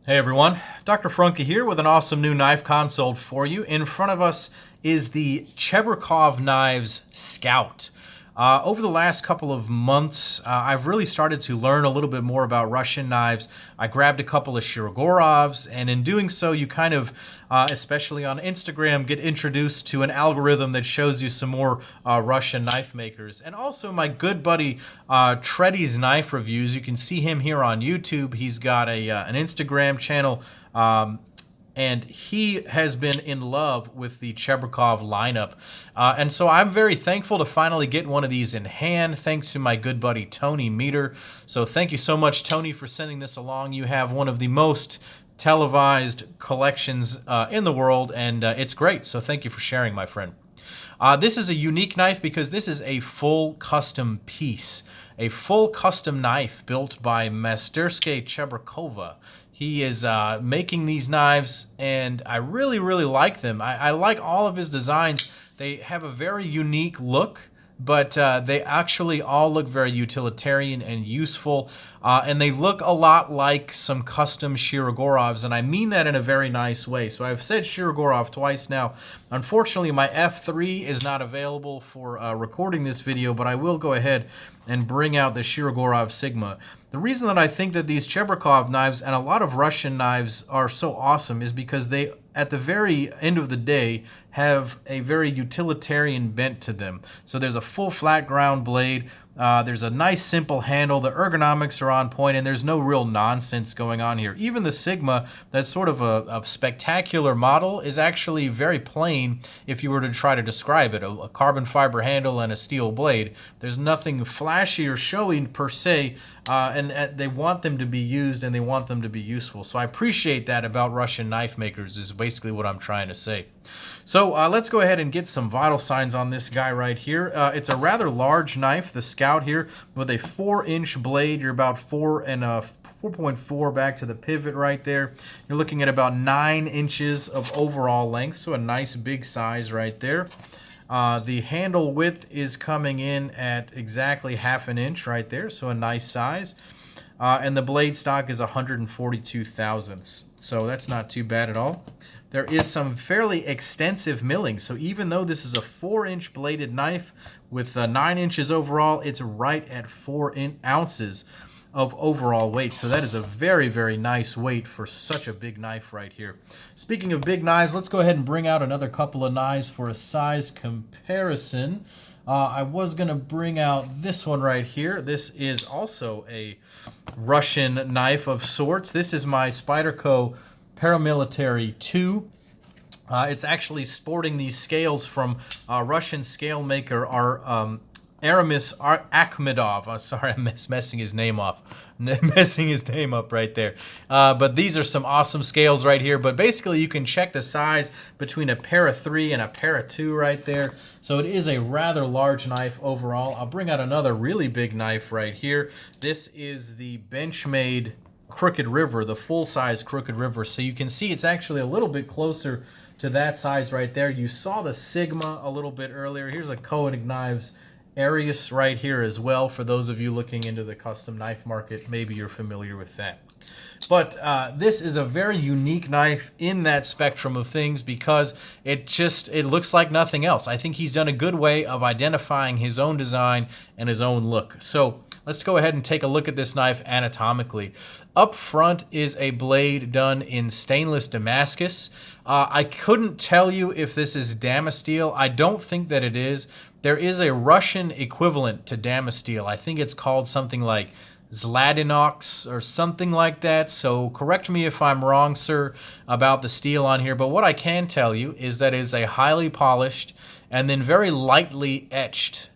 Hey everyone, Dr. Frunke here with an awesome new knife console for you. In front of us is the Cheburkov Knives Scout. Over the last couple of months, I've really started to learn a little bit more about Russian knives. I grabbed a couple of Shirogorovs, and in doing so, you kind of, especially on Instagram, get introduced to an algorithm that shows you some more Russian knife makers. And also my good buddy Treddy's Knife Reviews. You can see him here on YouTube. He's got an Instagram channel. And he has been in love with the Cheburkov lineup. And so I'm very thankful to finally get one of these in hand, thanks to my good buddy Tony Meter. So thank you so much, Tony, for sending this along. You have one of the most televised collections in the world, and it's great. So thank you for sharing, my friend. This is a unique knife because this is a full custom piece, a full custom knife built by Masterskay Cheburkova. He is making these knives, and I really, really like them. I like all of his designs. They have a very unique look, but they actually all look very utilitarian and useful. And they look a lot like some custom Shirogorovs, and I mean that in a very nice way. So I've said Shirogorov twice now. Unfortunately, my F3 is not available for recording this video, but I will go ahead and bring out the Shirogorov Sigma. The reason that I think that these Cheburkov knives and a lot of Russian knives are so awesome is because they, at the very end of the day, have a very utilitarian bent to them. So there's a full flat ground blade. There's a nice simple handle. The ergonomics are on point, and there's no real nonsense going on here. Even the Sigma, that's sort of a spectacular model, is actually very plain if you were to try to describe it. A carbon fiber handle and a steel blade. There's nothing flashy or showy per se, and they want them to be used and they want them to be useful. So I appreciate that about Russian knife makers, is basically what I'm trying to say. So let's go ahead and get some vital signs on this guy right here. It's a rather large knife, the Scout here, with a 4-inch blade. You're about 4.4 back to the pivot right there. You're looking at about 9 inches of overall length, so a nice big size right there. The handle width is coming in at exactly 1/2 inch right there, so a nice size. And the blade stock is 142 thousandths, so that's not too bad at all. There is some fairly extensive milling, so even though this is a 4-inch bladed knife with 9 inches overall, it's right at 4 ounces of overall weight. So that is a very, very nice weight for such a big knife right here. Speaking of big knives, let's go ahead and bring out another couple of knives for a size comparison. I was going to bring out this one right here. This is also a Russian knife of sorts. This is my Spyderco Paramilitary 2. It's actually sporting these scales from Russian scale maker Aramis Akhmedov. Sorry, I'm messing his name up. Messing his name up right there. But these are some awesome scales right here. But basically, you can check the size between a Para 3 and a Para 2 right there. So it is a rather large knife overall. I'll bring out another really big knife right here. This is the Benchmade Crooked River, the full-size Crooked River. So you can see it's actually a little bit closer to that size right there. You saw the Sigma a little bit earlier. Here's a Koenig Knives Arius right here as well. For those of you looking into the custom knife market, maybe you're familiar with that. But this is a very unique knife in that spectrum of things because it looks like nothing else. I think he's done a good way of identifying his own design and his own look. So let's go ahead and take a look at this knife anatomically. Up front is a blade done in stainless Damascus. I couldn't tell you if this is Damasteel. I don't think that it is. There is a Russian equivalent to Damasteel. I think it's called something like Zlatinox or something like that. So correct me if I'm wrong, sir, about the steel on here. But what I can tell you is that it is a highly polished and then very lightly etched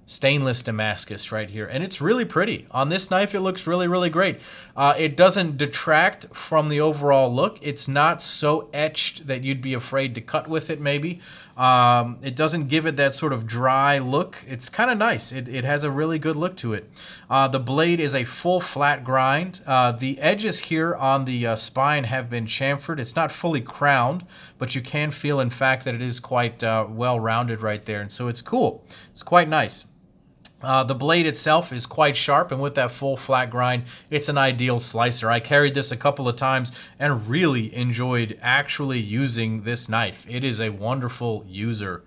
stainless Damascus right here, and it's really pretty. On this knife, it looks really, really great. It doesn't detract from the overall look. It's not so etched that you'd be afraid to cut with it, maybe. It doesn't give it that sort of dry look. It's kind of nice. It has a really good look to it. The blade is a full flat grind. The edges here on the spine have been chamfered. It's not fully crowned, but you can feel, in fact, that it is quite well rounded right there, and so it's cool. It's quite nice. The blade itself is quite sharp, and with that full flat grind, it's an ideal slicer. I carried this a couple of times and really enjoyed actually using this knife. It is a wonderful user.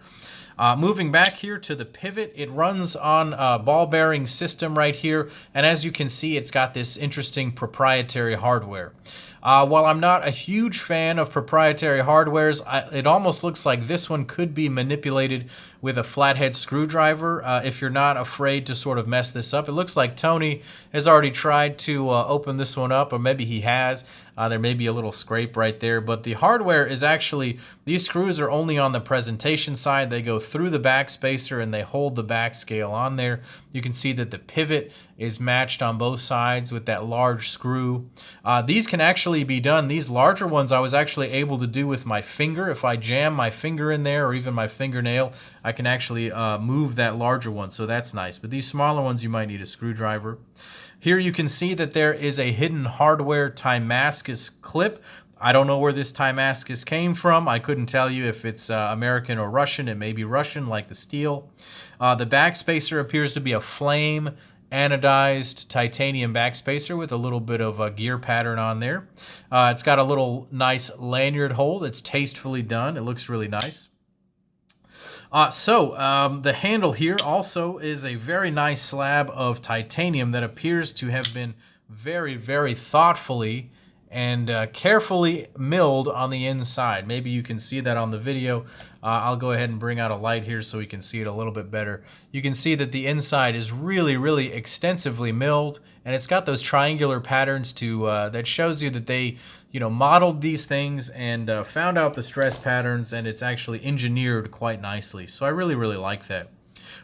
Moving back here to the pivot, it runs on a ball bearing system right here, and as you can see, it's got this interesting proprietary hardware. While I'm not a huge fan of proprietary hardwares, it almost looks like this one could be manipulated with a flathead screwdriver if you're not afraid to sort of mess this up. It looks like Tony has already tried to open this one up, or maybe he has. There may be a little scrape right there, but the hardware is actually, these screws are only on the presentation side. They go through the back spacer and they hold the back scale on there. You can see that the pivot is matched on both sides with that large screw. These can actually be done, these larger ones I was actually able to do with my finger. If I jam my finger in there or even my fingernail, I can actually move that larger one, so that's nice. But these smaller ones, you might need a screwdriver. Here you can see that there is a hidden hardware Damascus clip. I don't know where this Damascus came from. I couldn't tell you if it's American or Russian. It may be Russian, like the steel. The backspacer appears to be a flame anodized titanium backspacer with a little bit of a gear pattern on there. It's got a little nice lanyard hole that's tastefully done. It looks really nice. The handle here also is a very nice slab of titanium that appears to have been very, very thoughtfully and carefully milled on the inside. Maybe you can see that on the video. I'll go ahead and bring out a light here so we can see it a little bit better. You can see that the inside is really, really extensively milled, and it's got those triangular patterns to that shows you that they, modeled these things and found out the stress patterns, and it's actually engineered quite nicely. So I really, really like that.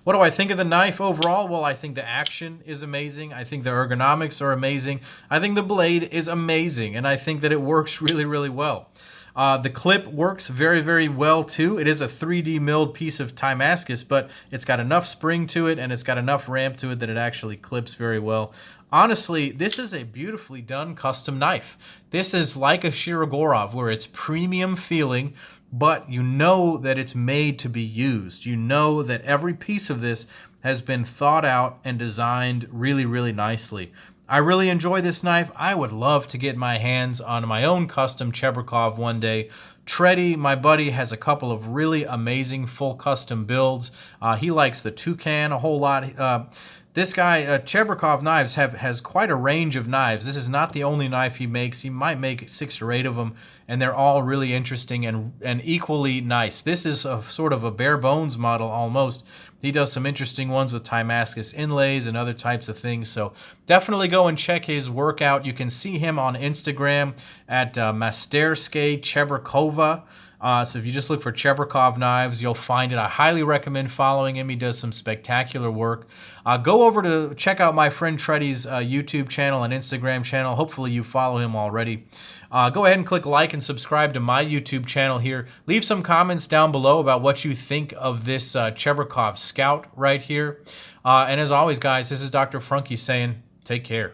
What do I think of the knife overall? Well, I think the action is amazing. I think the ergonomics are amazing. I think the blade is amazing, and I think that it works really, really well. The clip works very, very well too. It is a 3D milled piece of Damascus, but it's got enough spring to it and it's got enough ramp to it that it actually clips very well. Honestly, this is a beautifully done custom knife. This is like a Shiro where it's premium feeling, but you know that it's made to be used. You know that every piece of this has been thought out and designed really, really nicely. I really enjoy this knife. I would love to get my hands on my own custom Cheburkov one day. Treddy, my buddy, has a couple of really amazing full custom builds. He likes the Toucan a whole lot. This guy, Cheburkov Knives, has quite a range of knives. This is not the only knife he makes. He might make 6 or 8 of them, and they're all really interesting and equally nice. This is a sort of a bare bones model almost. He does some interesting ones with Damascus inlays and other types of things, so definitely go and check his work out. You can see him on Instagram at Masterskay Cheburkova. So if you just look for Cheburkov Knives, you'll find it. I highly recommend following him. He does some spectacular work. Go over to check out my friend Treddy's YouTube channel and Instagram channel. Hopefully you follow him already. Go ahead and click like and subscribe to my YouTube channel here. Leave some comments down below about what you think of this Cheburkov Scout right here. And as always, guys, this is Dr. Frunky saying, take care.